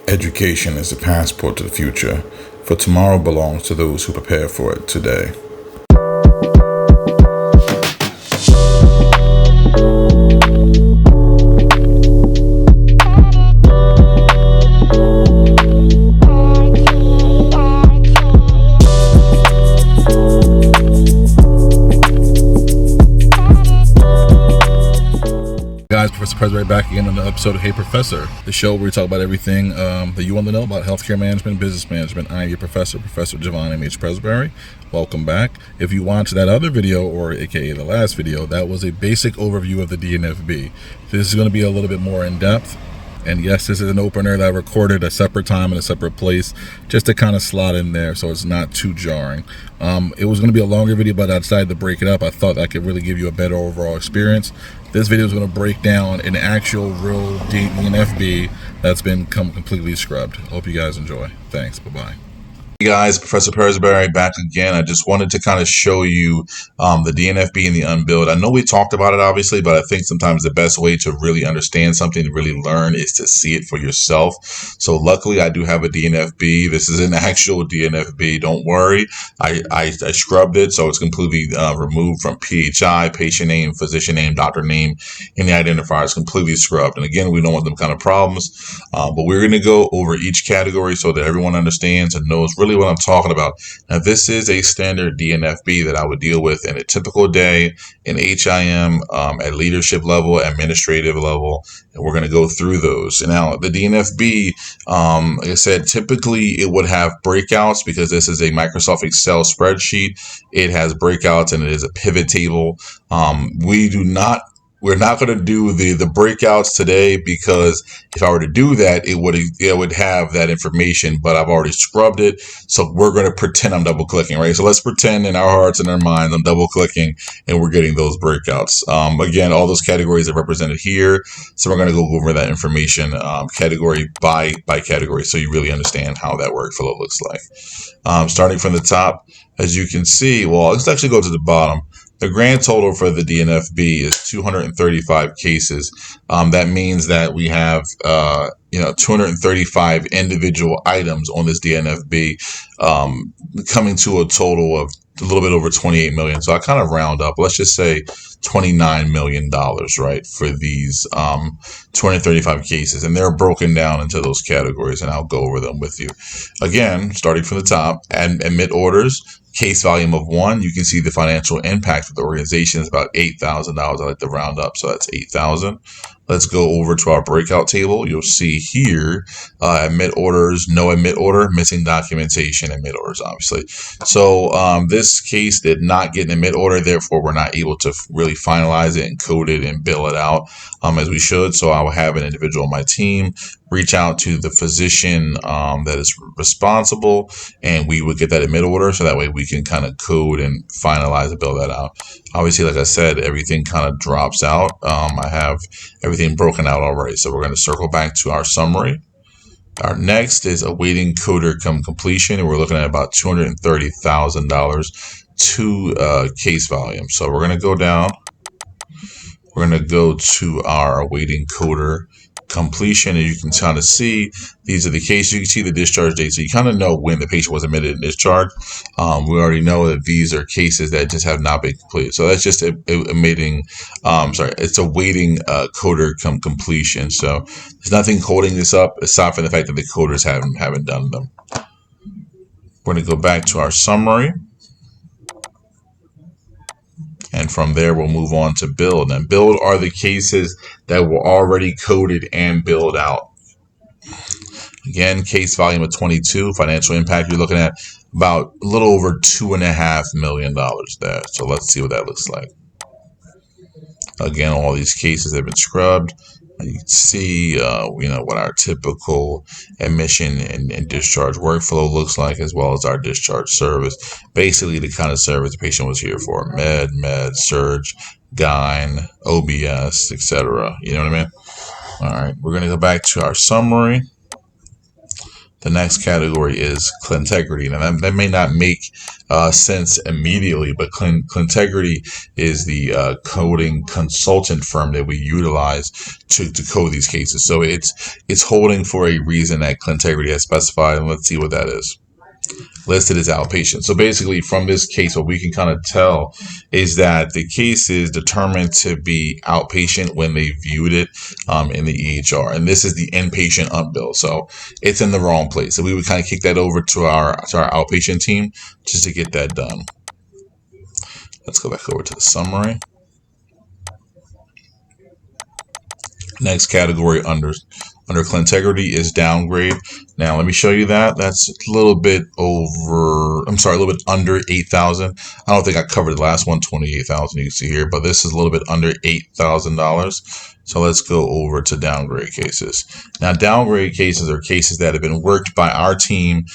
Education is the passport to the future, for tomorrow belongs to those who prepare for it today. Guys, Professor Presbury back again on the episode of Hey Professor, the show where we talk about everything that you want to know about healthcare management, business management. I'm your professor, Professor Javon M.H. Presbury. Welcome back. If you watched that other video, or aka the last video, that was a basic overview of the DNFB. This is going to be a little bit more in depth. And yes, this is an opener that I recorded a separate time in a separate place just to kind of slot in there so it's not too jarring. It was going to be a longer video, but I decided to break it up. I thought that could really give you a better overall experience. This video is going to break down an actual real DNFB that's been completely scrubbed. Hope you guys enjoy. Thanks. Bye-bye. Hey guys, Professor Persbury back again. I just wanted to kind of show you the DNFB and the unbuild. I know we talked about it obviously, but I think sometimes the best way to really understand something, to really learn, is to see it for yourself. So luckily I do have a DNFB. This is an actual DNFB. Don't worry. I scrubbed it so it's completely removed from PHI, patient name, physician name, doctor name, and the identifier is completely scrubbed. And again, we don't want them kind of problems, but we're going to go over each category so that everyone understands and knows really what I'm talking about. Now, this is a standard DNFB that I would deal with in a typical day in HIM at leadership level, administrative level, and we're going to go through those. And now, the DNFB, like I said, typically it would have breakouts because this is a Microsoft Excel spreadsheet. It has breakouts and it is a pivot table. We're not going to do the breakouts today because if I were to do that, it would have that information, but I've already scrubbed it. So we're going to pretend I'm double clicking, right? So let's pretend in our hearts and our minds I'm double clicking and we're getting those breakouts. Again, all those categories are represented here. So we're going to go over that information category by category so you really understand how that workflow looks like. Starting from the top, as you can see, well, let's actually go to the bottom. The grand total for the DNFB is 235 cases. That means that we have 235 individual items on this DNFB, coming to a total of a little bit over 28 million. So I kind of round up. Let's just say $29 million, right, for these 235 cases. And they're broken down into those categories, and I'll go over them with you. Again, starting from the top, and admit orders. Case volume of 1, you can see the financial impact of the organization is about $8,000. I like to round up, so that's 8,000. Let's go over to our breakout table. You'll see here admit orders, no admit order, missing documentation, admit orders, obviously. So this case did not get an admit order, therefore we're not able to really finalize it and code it and bill it out as we should. So I will have an individual on my team reach out to the physician that is responsible, and we would get that admit order so that way we can kind of code and finalize and bill that out. Obviously, like I said, everything kind of drops out. I have everything broken out already, so we're going to circle back to our summary. Our next is awaiting coder completion, and we're looking at about $230,000 to case volume. So we're going to go down. We're going to go to our awaiting coder completion, and you can kind of see these are the cases. You can see the discharge date, so you kind of know when the patient was admitted and discharged. We already know that these are cases that just have not been completed, so that's just it's awaiting coder completion. So there's nothing holding this up aside from the fact that the coders haven't done them. We're going to go back to our summary. And from there, we'll move on to build. And build are the cases that were already coded and billed out. Again, case volume of 22. Financial impact, you're looking at about a little over $2.5 million there. So let's see what that looks like. Again, all these cases have been scrubbed. You can see, what our typical admission and discharge workflow looks like, as well as our discharge service. Basically, the kind of service the patient was here for: med, surge, gyne, OBS, etc. You know what I mean? All right, we're going to go back to our summary. The next category is Clintegrity. Now, that may not make sense immediately, but Clintegrity is the coding consultant firm that we utilize to code these cases. So it's holding for a reason that Clintegrity has specified, and let's see what that is. Listed as outpatient. So basically, from this case, what we can kind of tell is that the case is determined to be outpatient when they viewed it in the EHR, and this is the inpatient unbill. So it's in the wrong place. So we would kind of kick that over to our outpatient team just to get that done. Let's go back over to the summary. Next category under Clintegrity is downgrade. Now let me show you that. That's a little bit over, a little bit under 8,000. I don't think I covered the last one, 28,000 you can see here, but this is a little bit under $8,000. So let's go over to downgrade cases. Now downgrade cases are cases that have been worked by our team.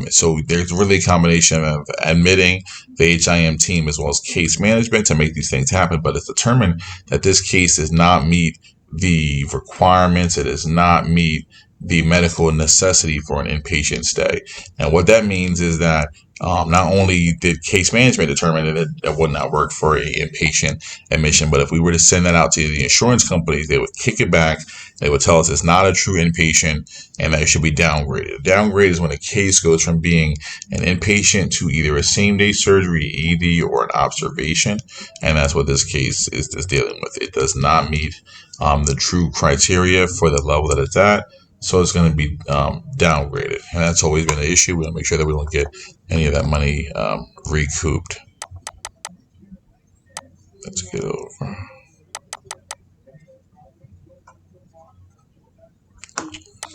So there's really a combination of admitting the HIM team as well as case management to make these things happen, but it's determined that this case does not meet the requirements, it does not meet the medical necessity for an inpatient stay. And what that means is that not only did case management determine that it would not work for an inpatient admission, but if we were to send that out to the insurance companies, they would kick it back. They would tell us it's not a true inpatient and that it should be downgraded. Downgrade is when a case goes from being an inpatient to either a same-day surgery, ED, or an observation. And that's what this case is dealing with. It does not meet the true criteria for the level that it's at. So it's going to be downgraded. And that's always been an issue. We want to make sure that we don't get any of that money recouped. Let's get over.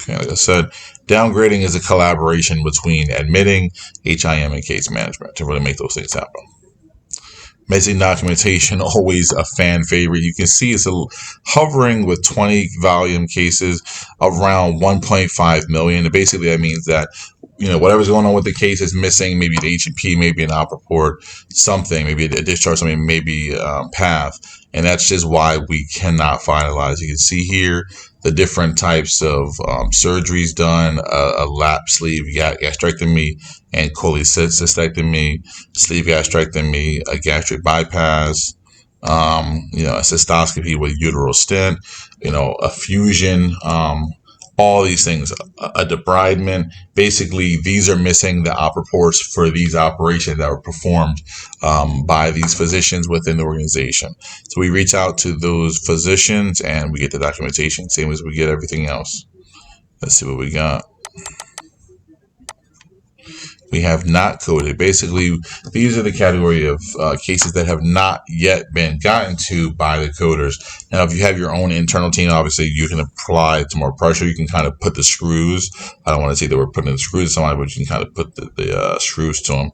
Okay, like I said, downgrading is a collaboration between admitting, HIM, and case management to really make those things happen. Missing documentation, always a fan favorite. You can see it's hovering with 20 volume cases around 1.5 million. And basically, that means that whatever's going on with the case is missing. Maybe the H&P, maybe an op report, something, maybe a discharge, something, maybe path. And that's just why we cannot finalize. You can see here the different types of surgeries done: a lap sleeve gastrectomy and cholecystectomy, sleeve gastrectomy, a gastric bypass, a cystoscopy with uteral stent, a fusion, all these things, a debridement. Basically, these are missing the op reports for these operations that were performed by these physicians within the organization. So we reach out to those physicians and we get the documentation, same as we get everything else. Let's see what we got. We have not coded. Basically, these are the category of cases that have not yet been gotten to by the coders. Now, if you have your own internal team, obviously you can apply some more pressure. You can kind of put the screws. I don't want to say that we're putting the screws to somebody, but you can kind of put the screws to them.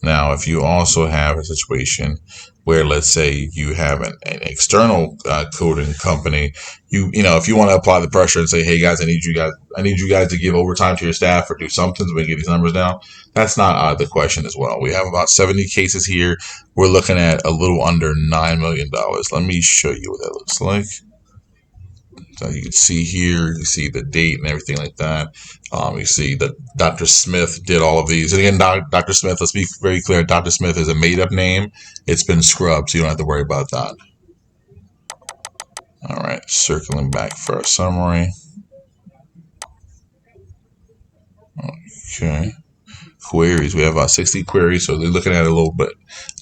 Now, if you also have a situation where, let's say, you have an external coding company, if you want to apply the pressure and say, hey guys, I need you guys to give overtime to your staff or do something so we can get these numbers down, that's not out of the question as well. We have about 70 cases here. We're looking at a little under $9 million. Let me show you what that looks like. So you can see here, you see the date and everything like that. You see that Dr. Smith did all of these. And again, Dr. Smith, let's be very clear, Dr. Smith is a made-up name. It's been scrubbed, so you don't have to worry about that. All right, circling back for our summary. Okay. Queries. We have about 60 queries, so they're looking at a little bit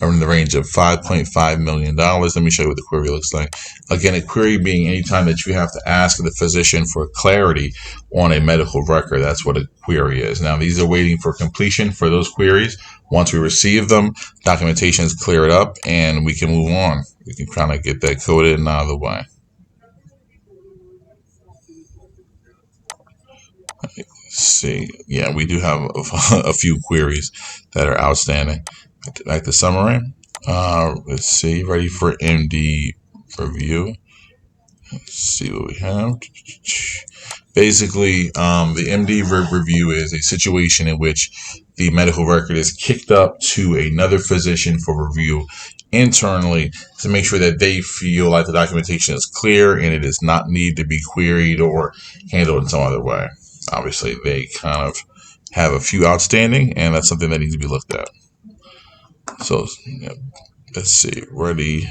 in the range of $5.5 million. Let me show you what the query looks like. Again, a query being any time that you have to ask the physician for clarity on a medical record. That's what a query is. Now, these are waiting for completion for those queries. Once we receive them, documentation is cleared up, and we can move on. We can kind of get that coded and out of the way. See, yeah, we do have a few queries that are outstanding. Back to summary. Let's see, ready for MD review. Let's see what we have. Basically, the MD review is a situation in which the medical record is kicked up to another physician for review internally to make sure that they feel like the documentation is clear and it does not need to be queried or handled in some other way. obviously they kind of have a few outstanding, and that's something that needs to be looked at. So let's see, ready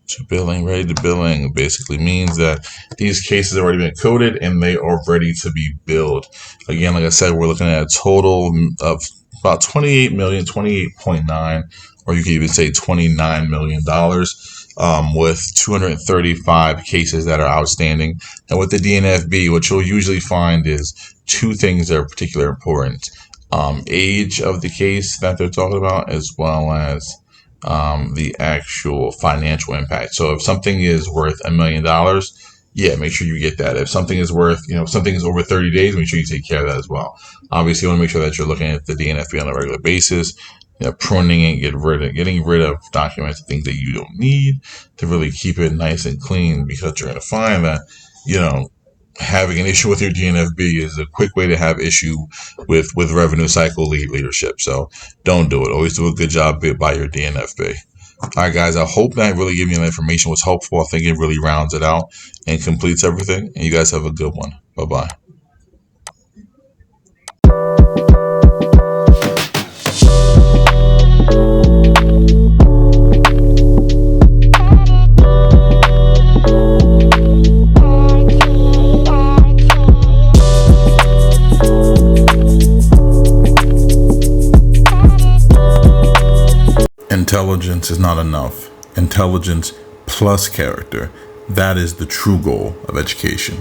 to billing basically means that these cases have already been coded and they are ready to be billed. Again, like I said, we're looking at a total of about 28 million, 28.9, or you could even say $29 million, with 235 cases that are outstanding. And with the DNFB, what you'll usually find is two things that are particularly important. Age of the case that they're talking about, as well as the actual financial impact. So if something is worth $1 million, yeah, make sure you get that. If something is worth, if something is over 30 days, make sure you take care of that as well. Obviously, you want to make sure that you're looking at the DNFB on a regular basis, pruning and getting rid of documents and things that you don't need to really keep it nice and clean, because you're going to find that, having an issue with your DNFB is a quick way to have issue with revenue cycle leadership. So don't do it. Always do a good job by your DNFB. All right, guys, I hope that really giving you the information was helpful. I think it really rounds it out and completes everything. And you guys have a good one. Bye-bye. Intelligence is not enough. Intelligence plus character. That is the true goal of education.